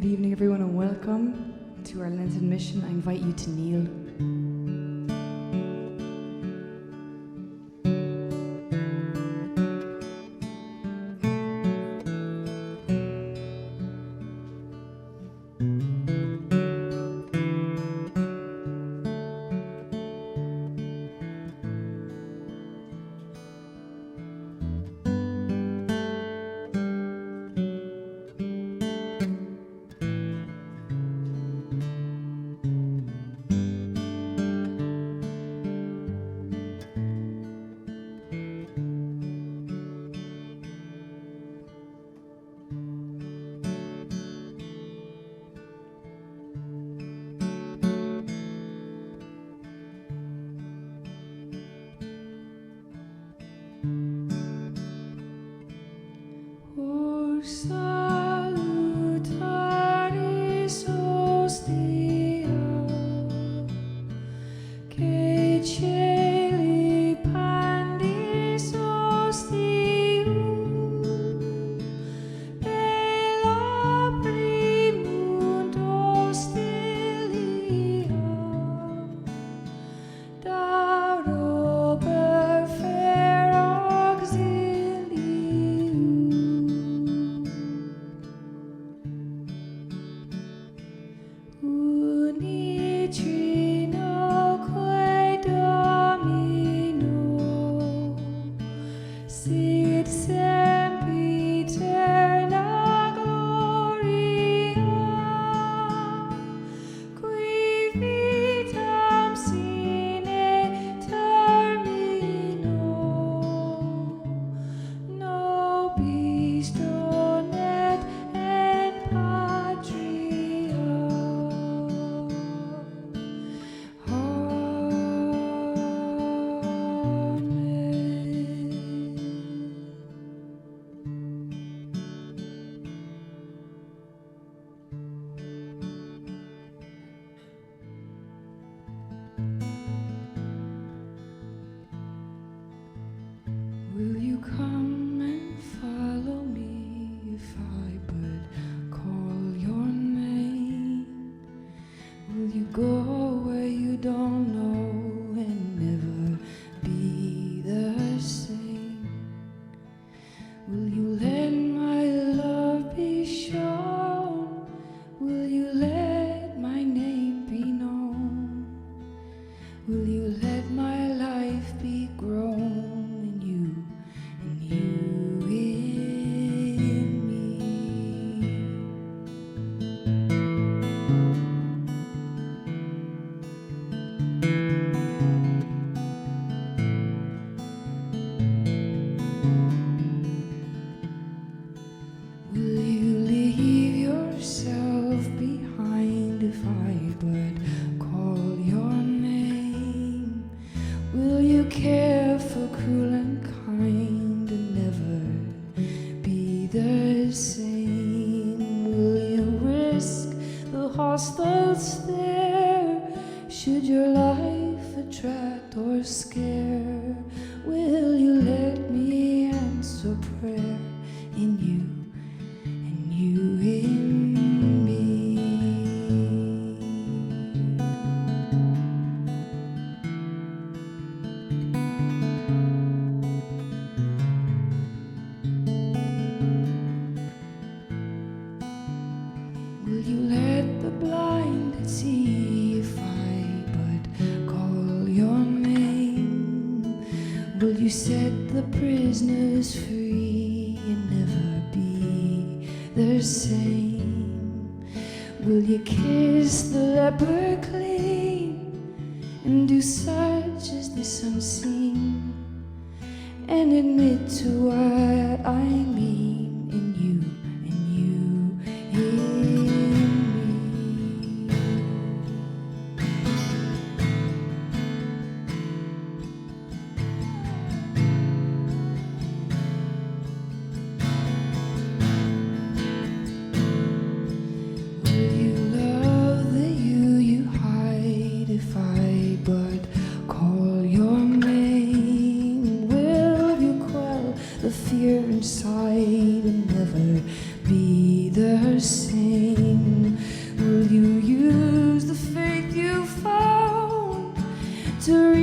Good evening, everyone, and welcome to our Lenten mission. I invite you to kneel. Salutaris ostia, que celi pandis ostium, bella primunt hostilia, dauro per auxilium. Unitrinoque Domino, sit sempiterna gloria, qui vitam sine termino, nobis donet et patria. Will you come and follow me if I but call your name? Will you go where you don't know and never be the same? Will you let my love be shown? Will you let my name be known? Will you let my life be grown? And you in me. Will you leave yourself behind if I but call your name? Will you care for cruel and kind and never be the same? Will you risk the hostile stare? Should your life attract or scare? Will you let me answer prayer in you and you in me? Will you let the blind see if I but call your name? Will you set the prisoners free and never be the same? Will you kiss the leper clean and do such as this unseen and admit to what I mean in you and you in me? Will you love the you hide if I but call your name? Will you quell the fear inside and never be the same?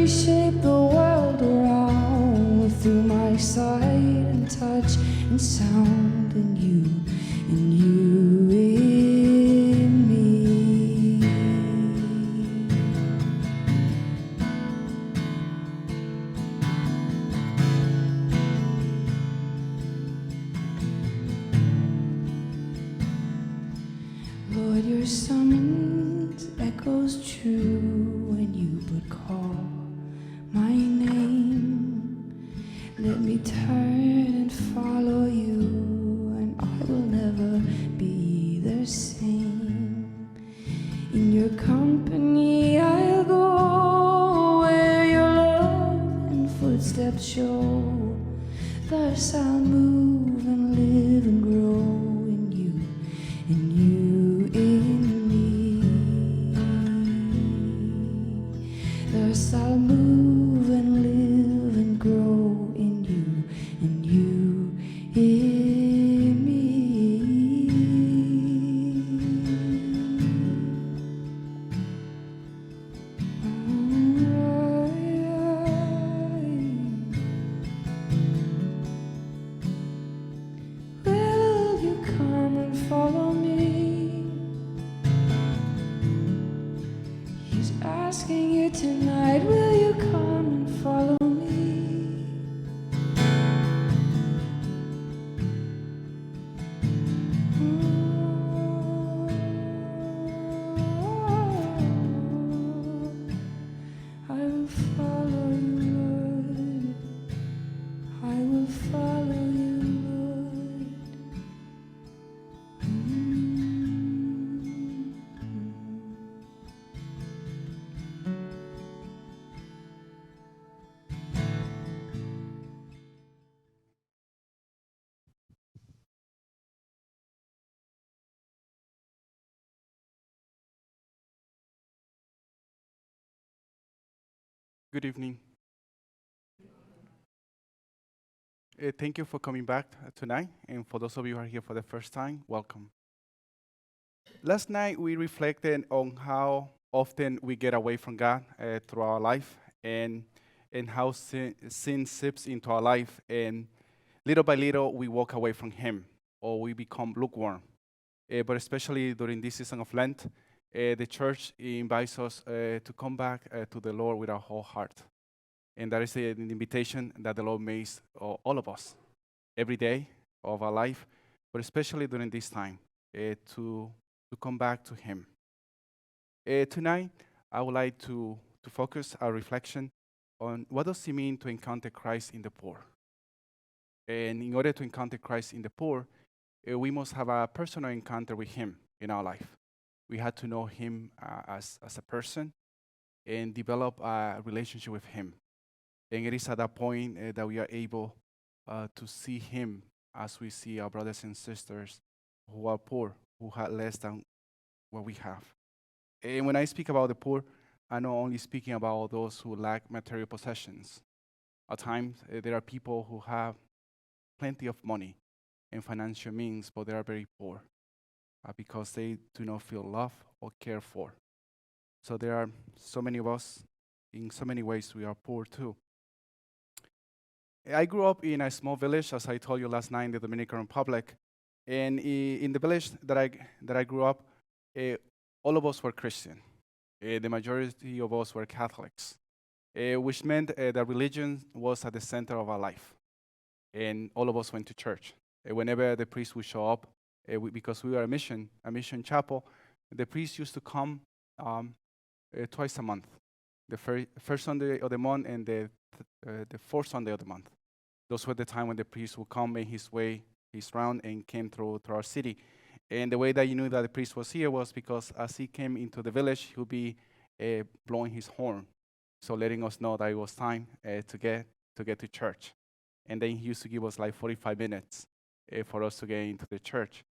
reshape the world around through my sight and touch and sound, and you in me. Lord, your summons echoes true when you but call my name. Let me turn and follow you, and I will never be the same. In your company I'll go where your love and footsteps show. Thus I'll move and live and grow in you, in you in me. Thus I'll move and live and grow in you, in you in me. Will you come and follow me? He's asking you tonight, will you come and follow me? I will follow you, Lord. I will follow you, Lord. Good evening. Thank you for coming back tonight. And for those of you who are here for the first time, welcome. Last night, we reflected on how often we get away from God through our life and how sin seeps into our life. And little by little, we walk away from Him or we become lukewarm. But especially during this season of Lent, the church invites us to come back to the Lord with our whole heart. And that is an invitation that the Lord makes all of us every day of our life, but especially during this time to come back to Him. Tonight, I would like to focus our reflection on what does it mean to encounter Christ in the poor. And in order to encounter Christ in the poor, we must have a personal encounter with Him in our life. We had to know Him as a person and develop a relationship with Him. And it is at that point that we are able to see Him as we see our brothers and sisters who are poor, who have less than what we have. And when I speak about the poor, I'm not only speaking about those who lack material possessions. At times, there are people who have plenty of money and financial means, but they are very poor because they do not feel loved or cared for. So there are so many of us, in so many ways, we are poor too. I grew up in a small village, as I told you last night, in the Dominican Republic. And in the village that I grew up, all of us were Christian. The majority of us were Catholics, which meant that religion was at the center of our life. And all of us went to church. Whenever the priest would show up, because we were a mission chapel, the priest used to come twice a month, the first Sunday of the month and the fourth Sunday of the month. Those were the time when the priest would come, make his round, and came through our city. And the way that you knew that the priest was here was because as he came into the village, he would be blowing his horn, so letting us know that it was time to get to church. And then he used to give us like 45 minutes for us to get into the church.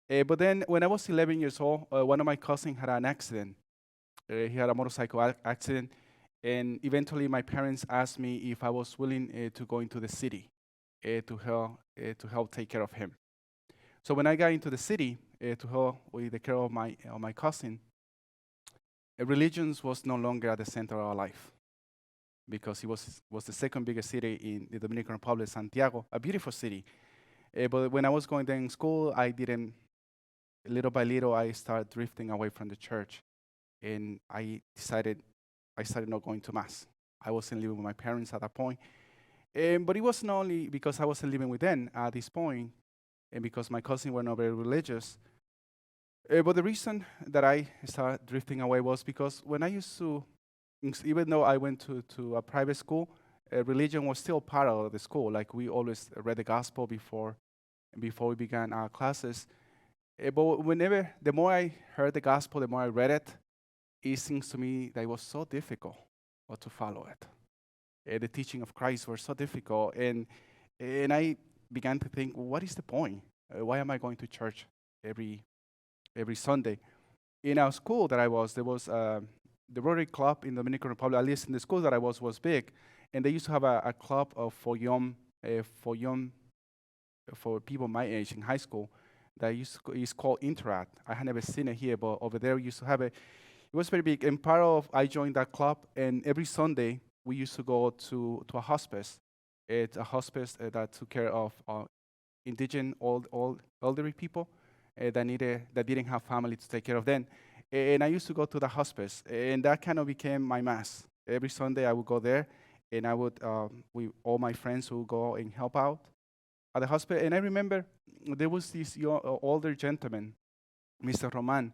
But then when I was 11 years old, one of my cousins had an accident. He had a motorcycle accident. And eventually, my parents asked me if I was willing to go into the city to help take care of him. So when I got into the city to help with the care of my cousin, religion was no longer at the center of our life. because it was the second biggest city in the Dominican Republic, Santiago, a beautiful city. But when I was going there in school, I didn't. Little by little, I started drifting away from the church, and I started not going to mass. I wasn't living with my parents at that point, but it wasn't only because I wasn't living with them at this point, and because my cousins were not very religious. But the reason that I started drifting away was because when I used to, even though I went to a private school, religion was still part of the school. Like we always read the gospel before we began our classes. But whenever, the more I heard the gospel, the more I read it, it seems to me that it was so difficult to follow it. The teaching of Christ were so difficult, and I began to think, what is the point? Why am I going to church every Sunday? In our school that I was, there was the Rotary Club in the Dominican Republic. At least in the school that I was big, and they used to have a club for people my age in high school that is called Interact. I had never seen it here, but over there we used to have it. It was very big, and I joined that club, and every Sunday we used to go to a hospice. It's a hospice that took care of indigent old elderly people that didn't have family to take care of them. And I used to go to the hospice, and that kind of became my mass. Every Sunday I would go there, and I would, with all my friends, would go and help out at the hospital. And I remember there was this older gentleman, Mr. Roman,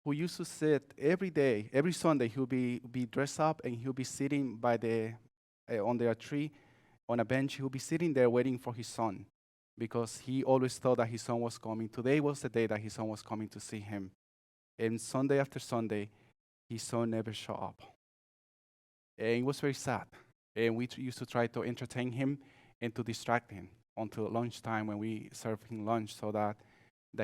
who used to sit every day, every Sunday. He would be dressed up, and he would be sitting by under a tree on a bench. He would be sitting there waiting for his son, because he always thought that his son was coming. Today was the day that his son was coming to see him. And Sunday after Sunday, his son never showed up. And it was very sad. And we used to try to entertain him and to distract him until lunchtime when we served him lunch, so that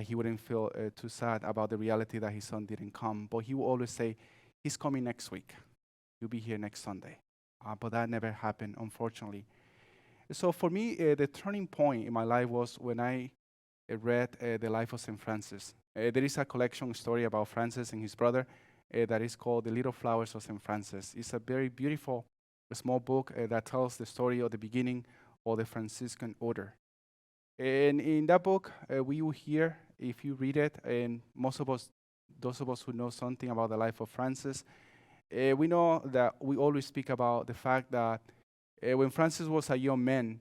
he wouldn't feel too sad about the reality that his son didn't come. But he would always say, he's coming next week. He'll be here next Sunday. But that never happened, unfortunately. So for me, the turning point in my life was when I read the life of St. Francis. There is a collection story about Francis and his brother that is called The Little Flowers of St. Francis. It's a very beautiful, small book that tells the story of the beginning of the Franciscan order. And in that book, we will hear, if you read it, and most of us, those of us who know something about the life of Francis, we know that we always speak about the fact that when Francis was a young man,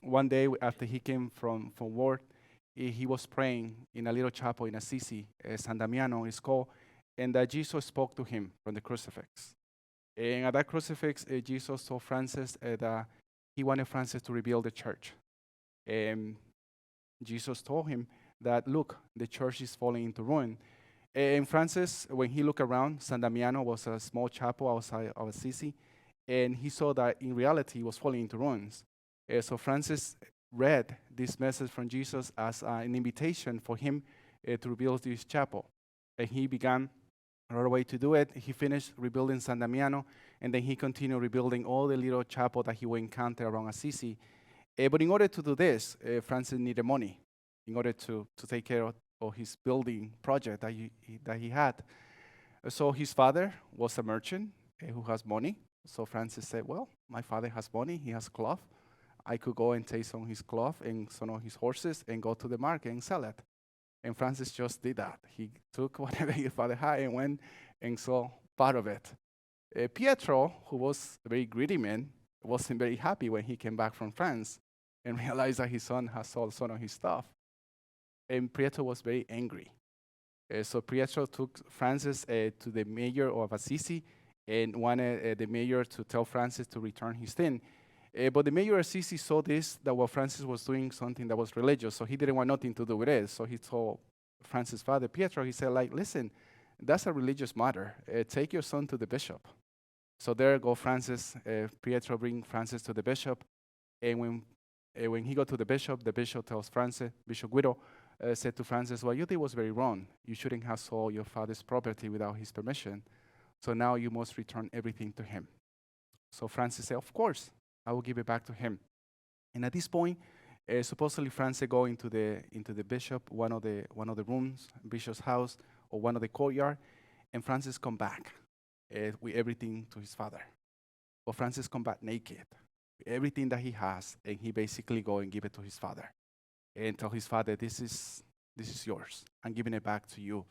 one day after he came from work, he was praying in a little chapel in Assisi, San Damiano is called, and that Jesus spoke to him from the crucifix. And at that crucifix, Jesus told Francis that he wanted Francis to rebuild the church. And Jesus told him that, look, the church is falling into ruin. And Francis, when he looked around, San Damiano was a small chapel outside of Assisi, and he saw that in reality it was falling into ruins. So Francis read this message from Jesus as an invitation for him to rebuild this chapel. And he began right away to do it. He finished rebuilding San Damiano, and then he continued rebuilding all the little chapel that he would encounter around Assisi. But in order to do this, Francis needed money in order to take care of his building project that he had. So his father was a merchant who has money. So Francis said, well, my father has money, he has cloth. I could go and take some of his cloth and some of his horses and go to the market and sell it. And Francis just did that. He took whatever his father had and went and sold part of it. Pietro, who was a very greedy man, wasn't very happy when he came back from France and realized that his son had sold some of his stuff. And Pietro was very angry. So Pietro took Francis to the mayor of Assisi and wanted the mayor to tell Francis to return his thing. But the mayor of Assisi saw this, that what Francis was doing something that was religious, so he didn't want nothing to do with it. So he told Francis' father, Pietro, he said, like, listen, that's a religious matter. Take your son to the bishop. So there go Francis, Pietro bring Francis to the bishop. And when he got to the bishop tells Francis, Bishop Guido, said to Francis, what you did was very wrong. You shouldn't have sold your father's property without his permission. So now you must return everything to him. So Francis said, of course, I will give it back to him. And at this point, supposedly Francis go into the bishop, one of the rooms, bishop's house, or one of the courtyard, and Francis come back with everything to his father. But Francis come back naked, everything that he has, and he basically go and give it to his father and tell his father, this is yours. I'm giving it back to you.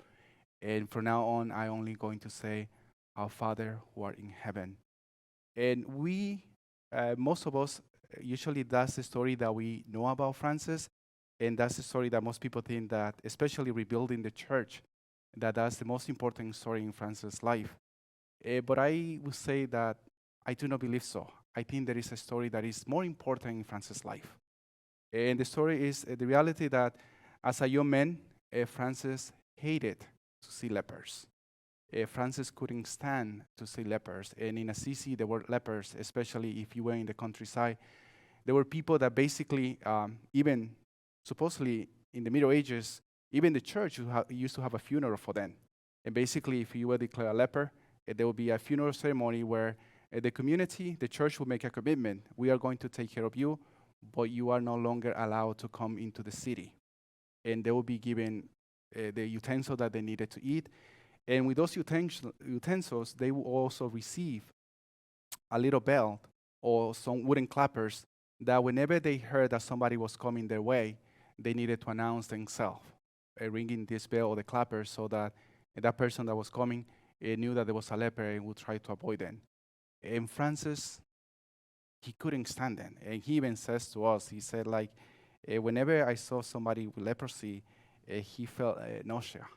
And from now on, I only going to say, our Father who art in heaven. And most of us, usually that's the story that we know about Francis. And that's the story that most people think that, especially rebuilding the church, that's the most important story in Francis' life. But I would say that I do not believe so. I think there is a story that is more important in Francis' life. And the story is the reality that as a young man, Francis hated to see lepers. Francis couldn't stand to see lepers. And in Assisi, there were lepers, especially if you were in the countryside. There were people that basically, even supposedly in the Middle Ages, even the church used to have a funeral for them. And basically, if you were declared a leper, there would be a funeral ceremony where the community, the church would make a commitment. We are going to take care of you, but you are no longer allowed to come into the city. And they will be given the utensil that they needed to eat. And with those utensils, they will also receive a little bell or some wooden clappers that whenever they heard that somebody was coming their way, they needed to announce themselves, ringing this bell or the clappers so that that person that was coming knew that there was a leper and would try to avoid them. And Francis, he couldn't stand them. And he even says to us, he said, like, whenever I saw somebody with leprosy, he felt nausea,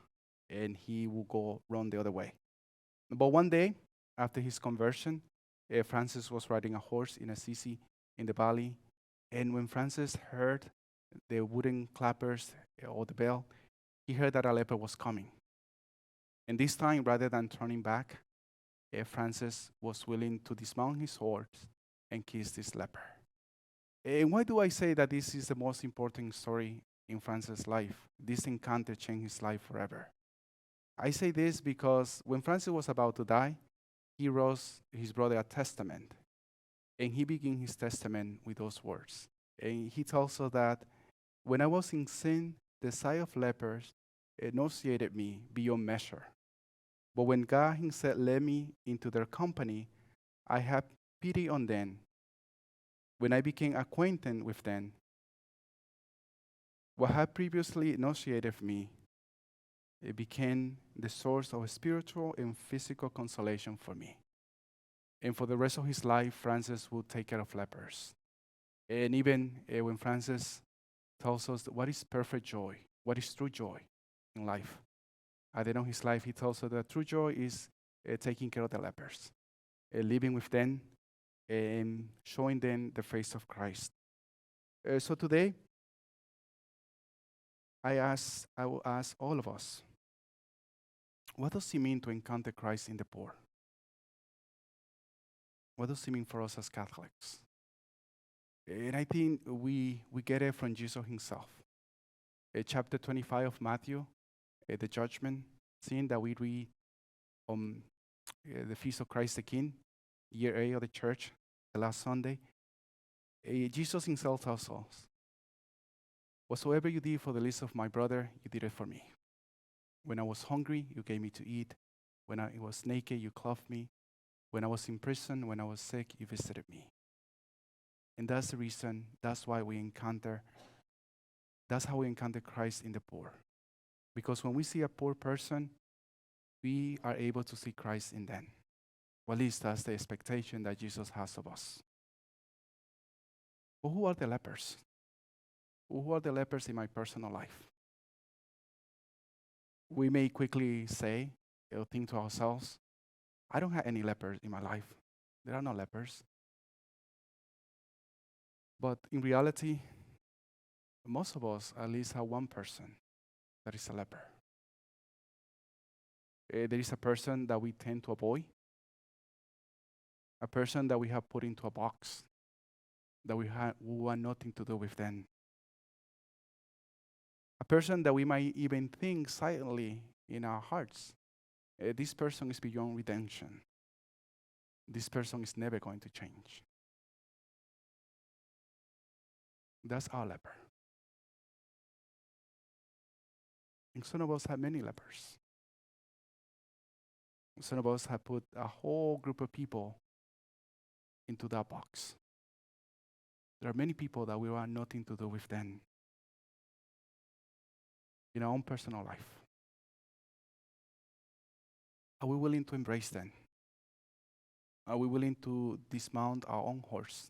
and he would go run the other way. But one day, after his conversion, Francis was riding a horse in Assisi in the valley, and when Francis heard the wooden clappers or the bell, he heard that a leper was coming. And this time, rather than turning back, Francis was willing to dismount his horse and kiss this leper. And why do I say that this is the most important story in Francis' life? This encounter changed his life forever. I say this because when Francis was about to die, he wrote his brother a testament. And he began his testament with those words. And he tells us that when I was in sin, the sight of lepers nauseated me beyond measure. But when God himself led me into their company, I had pity on them. When I became acquainted with them, what had previously nauseated me, it became the source of spiritual and physical consolation for me. And for the rest of his life, Francis would take care of lepers. And even when Francis tells us what is perfect joy, what is true joy in life, at the end of his life, he tells us that true joy is taking care of the lepers, living with them, and showing them the face of Christ. So today, I will ask all of us, what does it mean to encounter Christ in the poor? What does it mean for us as Catholics? And I think we get it from Jesus himself. Chapter 25 of Matthew, the judgment scene that we read on the Feast of Christ the King, year A of the church, the last Sunday. Jesus himself tells us, whatsoever you did for the least of my brother, you did it for me. When I was hungry, you gave me to eat. When I was naked, you clothed me. When I was in prison, when I was sick, you visited me. And that's the reason, that's how we encounter Christ in the poor. Because when we see a poor person, we are able to see Christ in them. Well, at least that's the expectation that Jesus has of us. But who are the lepers? Who are the lepers in my personal life? We may quickly say, or think to ourselves, I don't have any lepers in my life. There are no lepers. But in reality, most of us at least have one person that is a leper. There is a person that we tend to avoid, a person that we have put into a box, that we want nothing to do with them. A person that we might even think silently in our hearts, this person is beyond redemption. This person is never going to change. That's our leper. And some of us have many lepers. Some of us have put a whole group of people into that box. There are many people that we want nothing to do with them in our own personal life. Are we willing to embrace them? Are we willing to dismount our own horse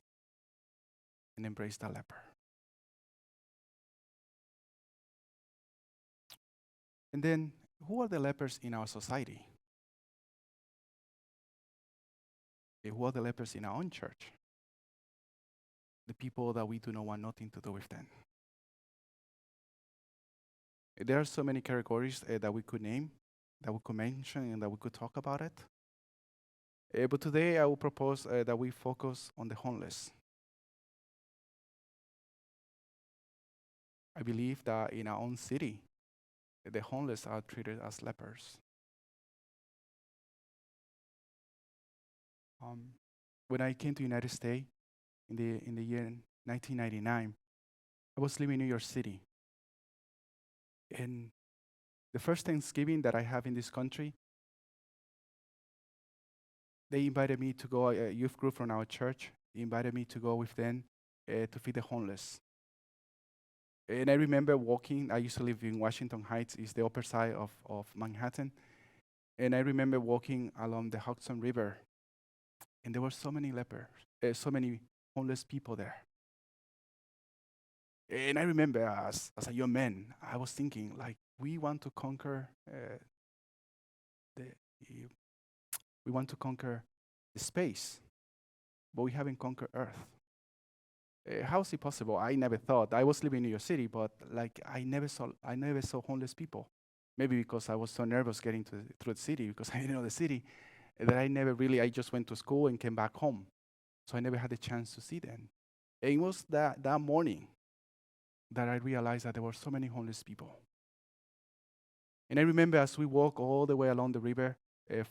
and embrace the leper? And then, who are the lepers in our society? Who are the lepers in our own church? The people that we do not want nothing to do with them. There are so many categories that we could name, that we could mention, and that we could talk about it. But today I will propose that we focus on the homeless. I believe that in our own city, the homeless are treated as lepers. When I came to the United States in the year 1999, I was living in New York City. And the first Thanksgiving that I have in this country, they invited me to go, a youth group from our church, invited me to go with them to feed the homeless. And I remember walking, I used to live in Washington Heights, it's the upper side of Manhattan. And I remember walking along the Hudson River, and there were so many lepers, so many homeless people there. And I remember as a young man, I was thinking, like, we want to conquer we want to conquer the space, but we haven't conquered Earth. How is it possible? I never thought. I was living in New York City, but like I never saw homeless people. Maybe because I was so nervous getting through the city, because I didn't know the city, that I just went to school and came back home. So I never had the chance to see them. And it was that morning that I realized that there were so many homeless people. And I remember as we walked all the way along the river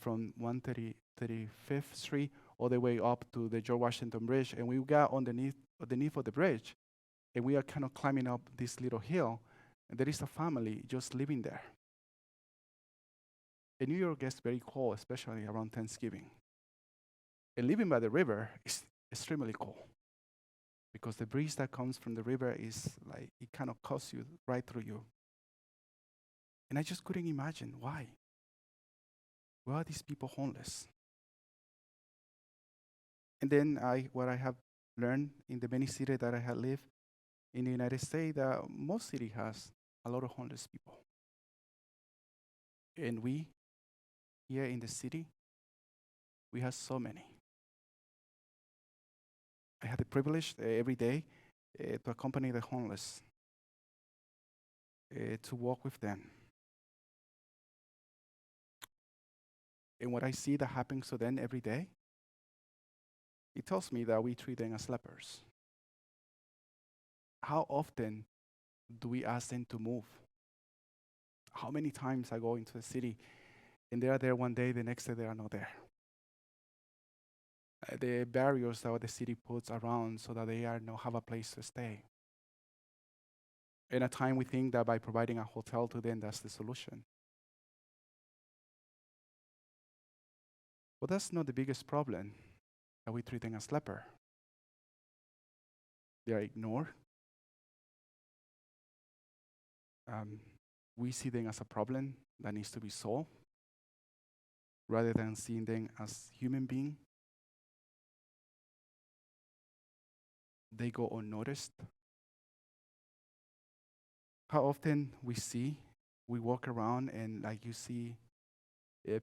from 135th Street all the way up to the George Washington Bridge, and we got underneath of the bridge, and we are kind of climbing up this little hill, and there is a family just living there. And New York gets very cold, especially around Thanksgiving. And living by the river is extremely cold because the breeze that comes from the river is like, it kind of cuts you right through you. And I just couldn't imagine why. Why are these people homeless? And then what I have learned in the many cities that I have lived in the United States, that most cities has a lot of homeless people. And we, here in the city, we have so many. I had the privilege every day to accompany the homeless, to walk with them. And what I see that happens to them every day, it tells me that we treat them as lepers. How often do we ask them to move? How many times I go into the city and they are there one day, the next day they are not there? The barriers that the city puts around so that they are not have a place to stay. And at times we think that by providing a hotel to them, that's the solution. But that's not the biggest problem, that we treat them as leper. They are ignored. We see them as a problem that needs to be solved, rather than seeing them as human beings. They go unnoticed. How often we walk around and like you see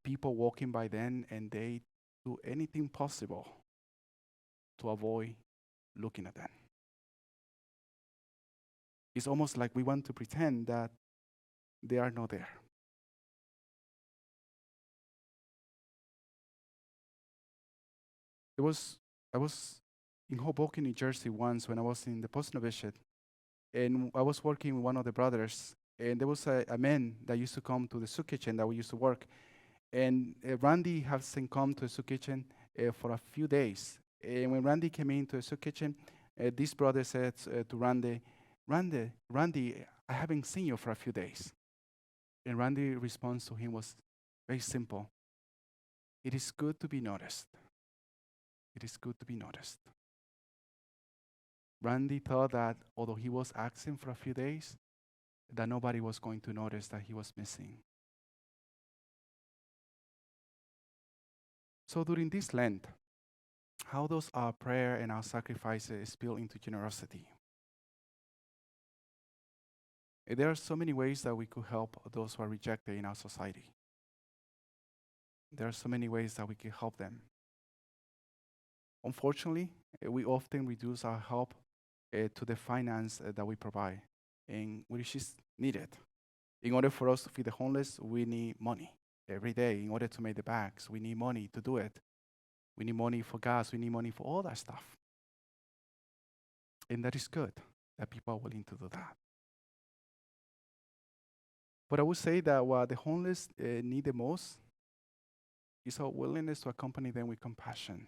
people walking by them and they do anything possible to avoid looking at them. It's almost like we want to pretend that they are not there. I was in Hoboken, New Jersey once when I was in the post-novitiate, and I was working with one of the brothers, and there was a man that used to come to the soup kitchen that we used to work, and Randy hasn't come to the soup kitchen for a few days. And when Randy came into the soup kitchen, this brother said to Randy, I haven't seen you for a few days. And Randy's response to him was very simple. It is good to be noticed. It is good to be noticed. Randy thought that although he was asking for a few days, that nobody was going to notice that he was missing. So during this Lent, how does our prayer and our sacrifices spill into generosity? There are so many ways that we could help those who are rejected in our society. There are so many ways that we can help them. Unfortunately, we often reduce our help to the finance that we provide, and which is needed. In order for us to feed the homeless, we need money every day. In order to make the bags, we need money to do it. We need money for gas. We need money for all that stuff. And that is good that people are willing to do that. But I would say that what the homeless need the most is our willingness to accompany them with compassion.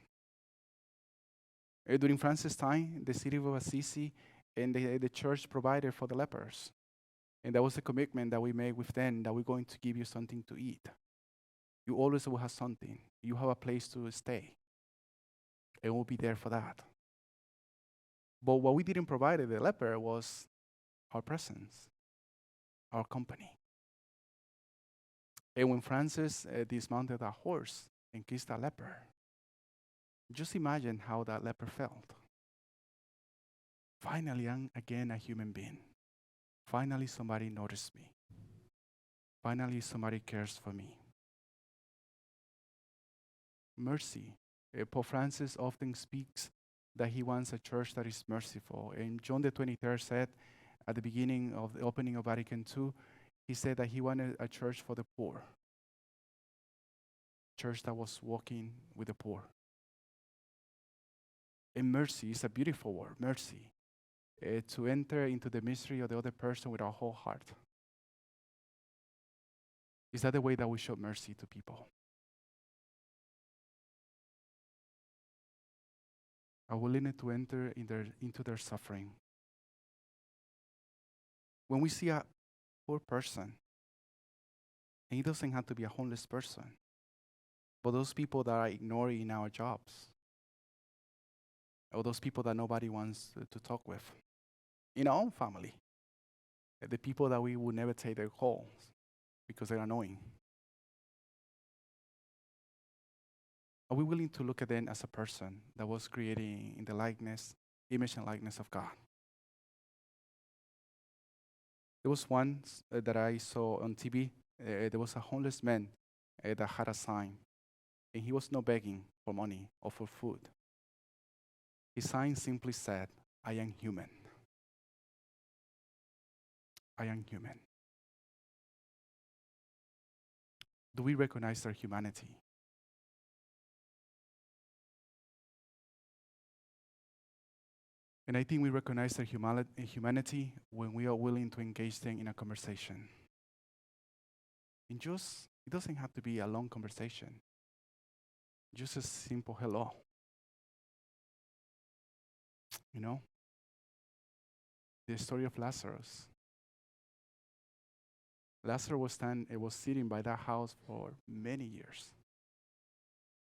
During Francis' time, the city of Assisi and the church provided for the lepers. And that was a commitment that we made with them, that we're going to give you something to eat. You always will have something. You have a place to stay. And we'll be there for that. But what we didn't provide the leper was our presence, our company. And when Francis dismounted a horse and kissed a leper, just imagine how that leper felt. Finally, I'm again a human being. Finally, somebody noticed me. Finally, somebody cares for me. Mercy. Pope Francis often speaks that he wants a church that is merciful. And John the 23rd said at the beginning of the opening of Vatican II, he said that he wanted a church for the poor. A church that was walking with the poor. And mercy is a beautiful word, mercy. To enter into the mystery of the other person with our whole heart. Is that the way that we show mercy to people? Our willingness to enter into their suffering. When we see a poor person, and it doesn't have to be a homeless person, but those people that are ignored in our jobs, or those people that nobody wants to talk with, in our own family, the people that we would never take their calls because they're annoying. Are we willing to look at them as a person that was created in the image and likeness of God? There was once that I saw on TV, there was a homeless man that had a sign, and he was not begging for money or for food. His sign simply said, "I am human. I am human." Do we recognize their humanity? And I think we recognize their humanity when we are willing to engage them in a conversation. And it doesn't have to be a long conversation. Just a simple hello. You know? The story of Lazarus. Lazarus was sitting by that house for many years.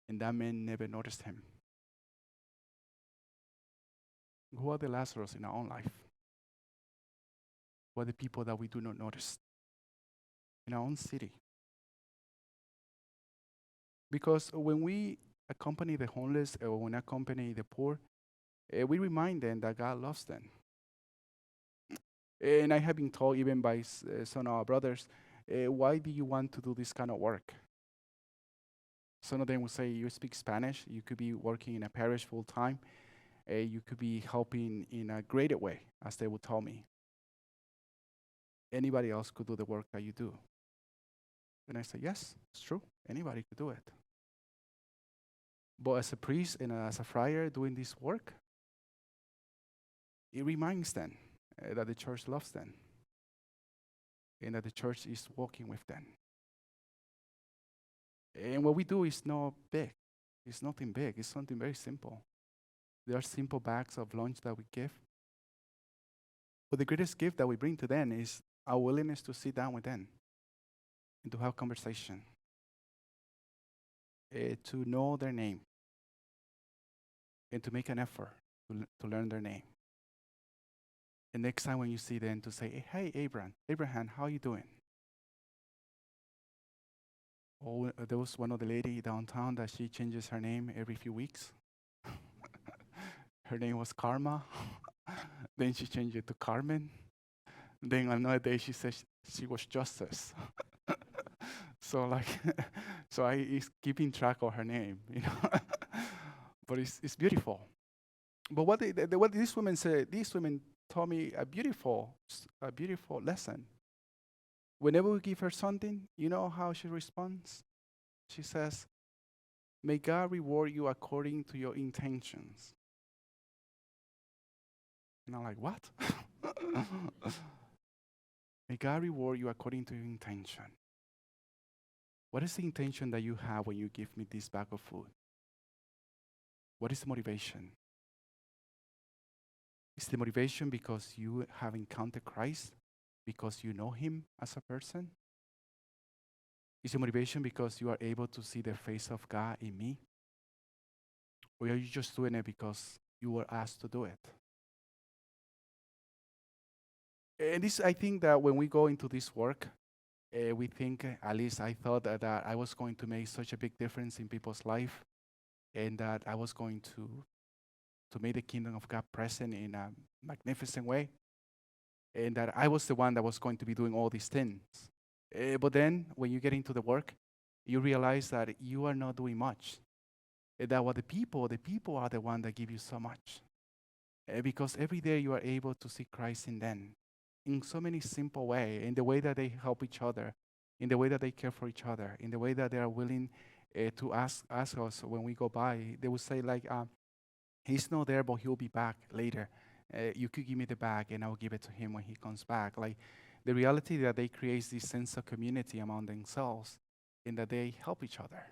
And that man never noticed him. Who are the Lazarus in our own life? Who are the people that we do not notice in our own city? Because when we accompany the homeless or when we accompany the poor, we remind them that God loves them. And I have been told even by some of our brothers, why do you want to do this kind of work? Some of them will say, you speak Spanish, you could be working in a parish full time, you could be helping in a greater way, as they would tell me. Anybody else could do the work that you do. And I say, yes, it's true. Anybody could do it. But as a priest and as a friar doing this work, it reminds them that the church loves them and that the church is walking with them. And what we do is not big. It's nothing big. It's something very simple. There are simple bags of lunch that we give. But the greatest gift that we bring to them is our willingness to sit down with them and to have conversation, to know their name, and to make an effort to learn their name. And next time when you see them, to say, hey, Abraham, how you doing? Oh, there was one of the lady downtown that she changes her name every few weeks. Her name was Karma. Then she changed it to Carmen. Then another day she says she was Justice. So like, so I is keeping track of her name, you know. But it's beautiful. But what these women said, these women taught me a beautiful lesson. Whenever we give her something, you know how she responds? She says, may God reward you according to your intentions. And I'm like, what? May God reward you according to your intention. What is the intention that you have when you give me this bag of food? What is the motivation? Is the motivation because you have encountered Christ? Because you know him as a person? Is the motivation because you are able to see the face of God in me? Or are you just doing it because you were asked to do it? And this, I think that when we go into this work, we think, at least I thought that I was going to make such a big difference in people's life, and that I was going to make the kingdom of God present in a magnificent way, and that I was the one that was going to be doing all these things. But then, when you get into the work, you realize that you are not doing much. That what the people are the one that give you so much. Because every day you are able to see Christ in them, in so many simple ways, in the way that they help each other, in the way that they care for each other, in the way that they are willing to ask us when we go by. They will say like, he's not there, but he'll be back later. You could give me the bag and I'll give it to him when he comes back. Like the reality that they create this sense of community among themselves, in that they help each other,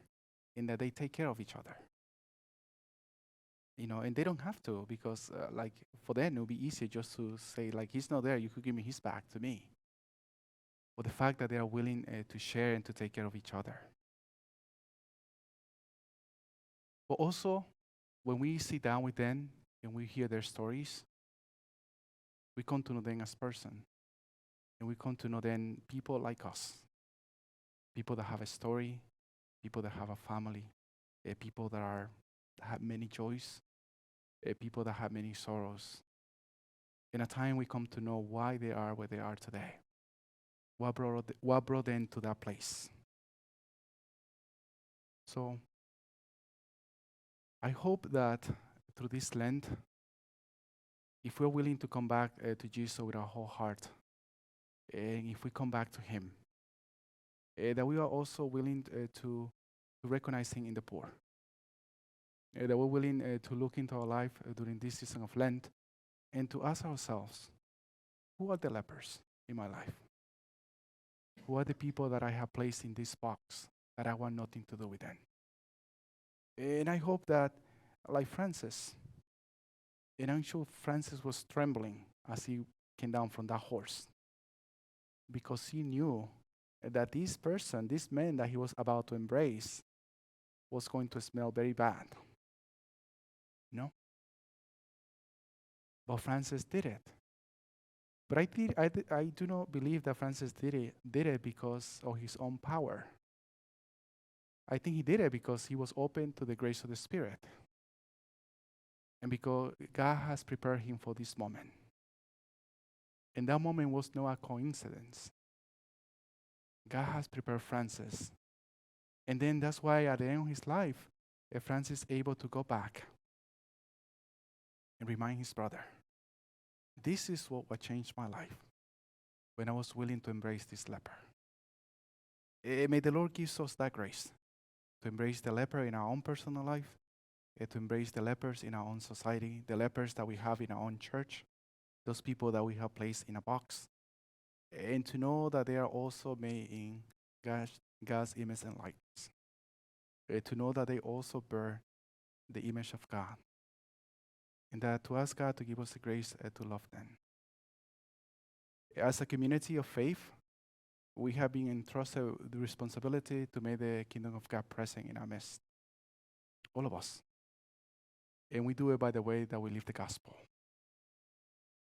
in that they take care of each other. You know, and they don't have to, because like for them it would be easier just to say like, he's not there, you could give me his bag to me. But the fact that they are willing to share and to take care of each other. But also, when we sit down with them and we hear their stories, we come to know them as person, and we come to know them people like us, people that have a story, people that have a family, people that have many joys, people that have many sorrows. In a time we come to know why they are where they are today. What brought them to that place? So I hope that through this Lent, if we're willing to come back to Jesus with our whole heart, and if we come back to him, that we are also willing to recognize him in the poor. That we're willing to look into our life during this season of Lent and to ask ourselves, who are the lepers in my life? Who are the people that I have placed in this box that I want nothing to do with them? And I hope that, like Francis, and I'm sure Francis was trembling as he came down from that horse, because he knew that this person, this man that he was about to embrace, was going to smell very bad. You know? But Francis did it. But I do not believe that Francis did it because of his own power. I think he did it because he was open to the grace of the Spirit. And because God has prepared him for this moment. And that moment was not a coincidence. God has prepared Francis. And then that's why at the end of his life, Francis is able to go back and remind his brother, this is what changed my life, when I was willing to embrace this leper. May the Lord give us that grace to embrace the leper in our own personal life, to embrace the lepers in our own society, the lepers that we have in our own church, those people that we have placed in a box, and to know that they are also made in God's image and likeness. To know that they also bear the image of God, and that to ask God to give us the grace to love them. As a community of faith, we have been entrusted the responsibility to make the kingdom of God present in our midst. All of us. And we do it by the way that we live the gospel.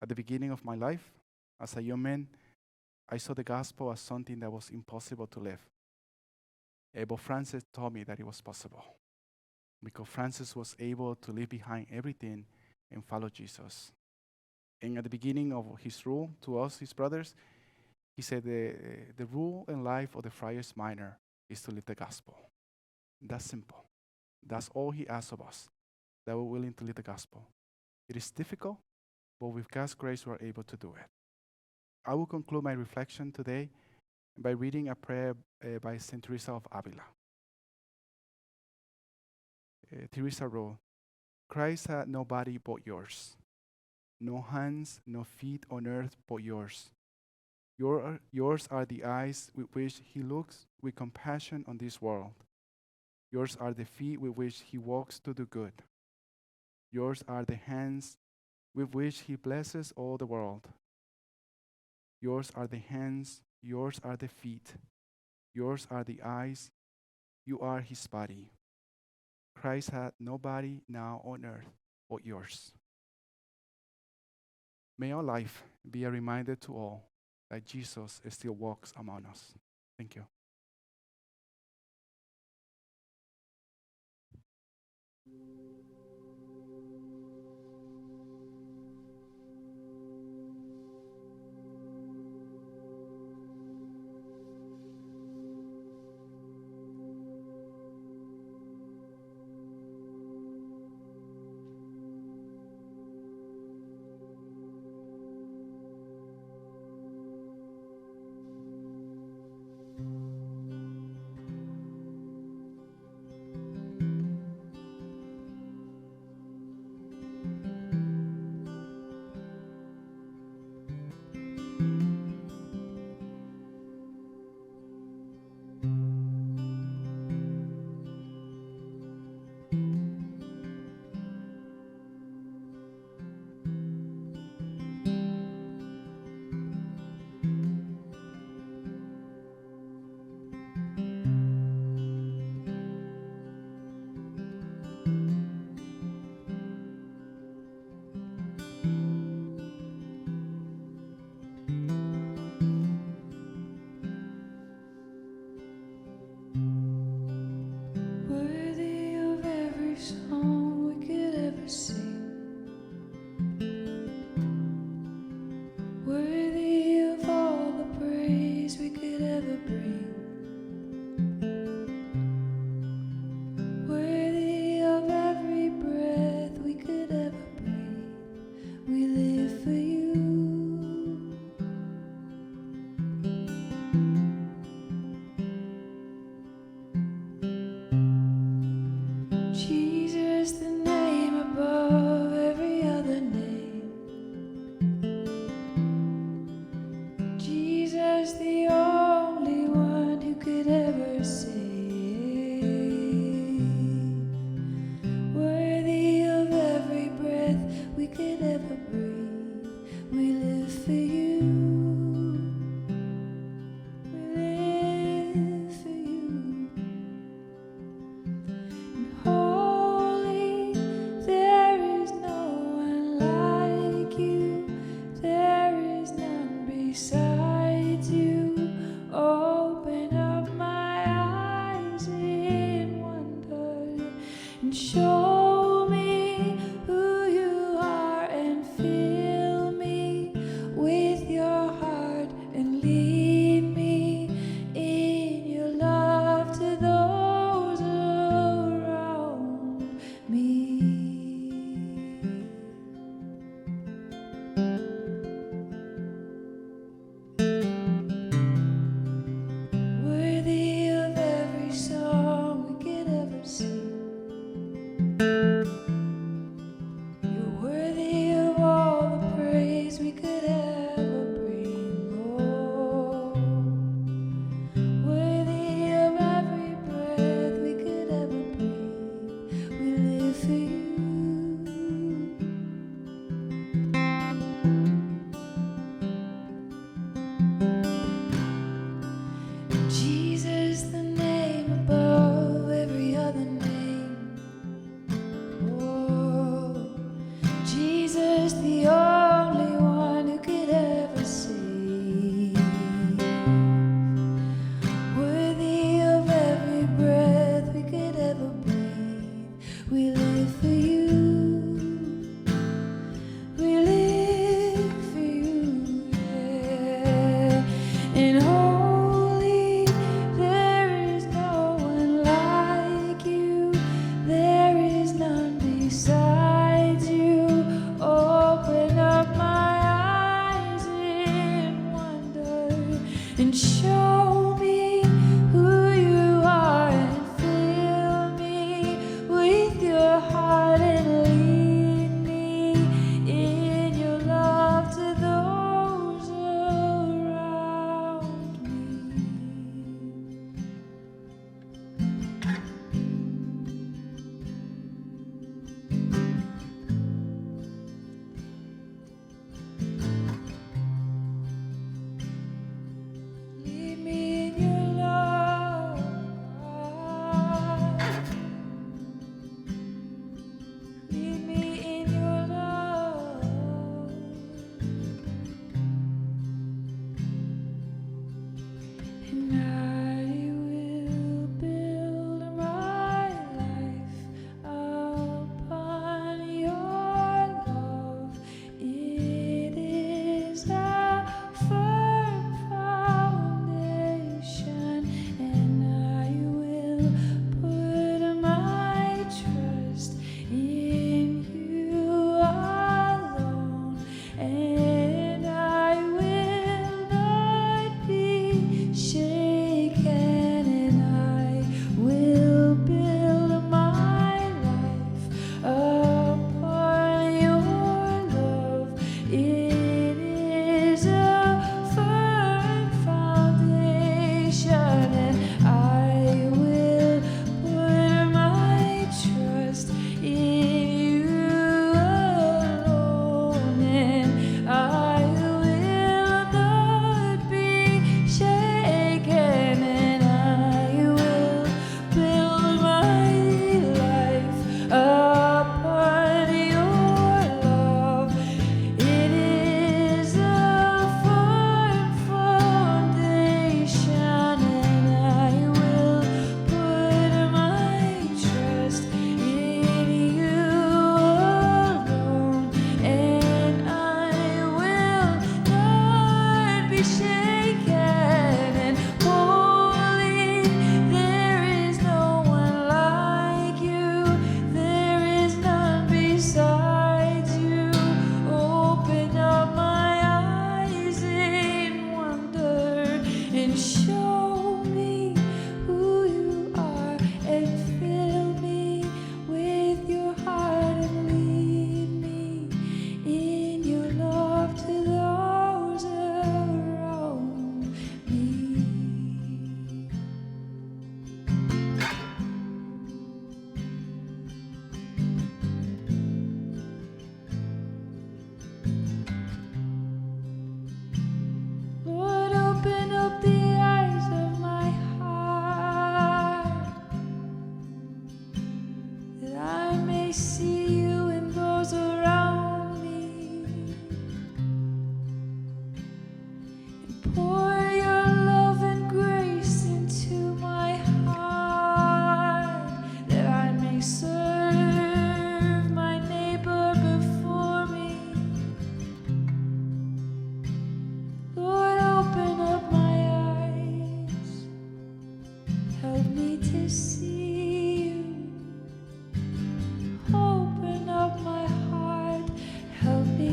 At the beginning of my life, as a young man, I saw the gospel as something that was impossible to live. But Francis told me that it was possible because Francis was able to leave behind everything and follow Jesus. And at the beginning of his rule to us, his brothers, he said the rule in life of the friars minor is to live the gospel. That's simple. That's all he asks of us, that we're willing to live the gospel. It is difficult, but with God's grace, we're able to do it. I will conclude my reflection today by reading a prayer by St. Teresa of Avila. Teresa wrote, Christ had no body but yours, no hands, no feet on earth but yours. Yours are the eyes with which he looks with compassion on this world. Yours are the feet with which he walks to do good. Yours are the hands with which he blesses all the world. Yours are the hands, yours are the feet, yours are the eyes, you are his body. Christ had no body now on earth but yours. May our life be a reminder to all that Jesus still walks among us. Thank you.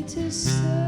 to serve.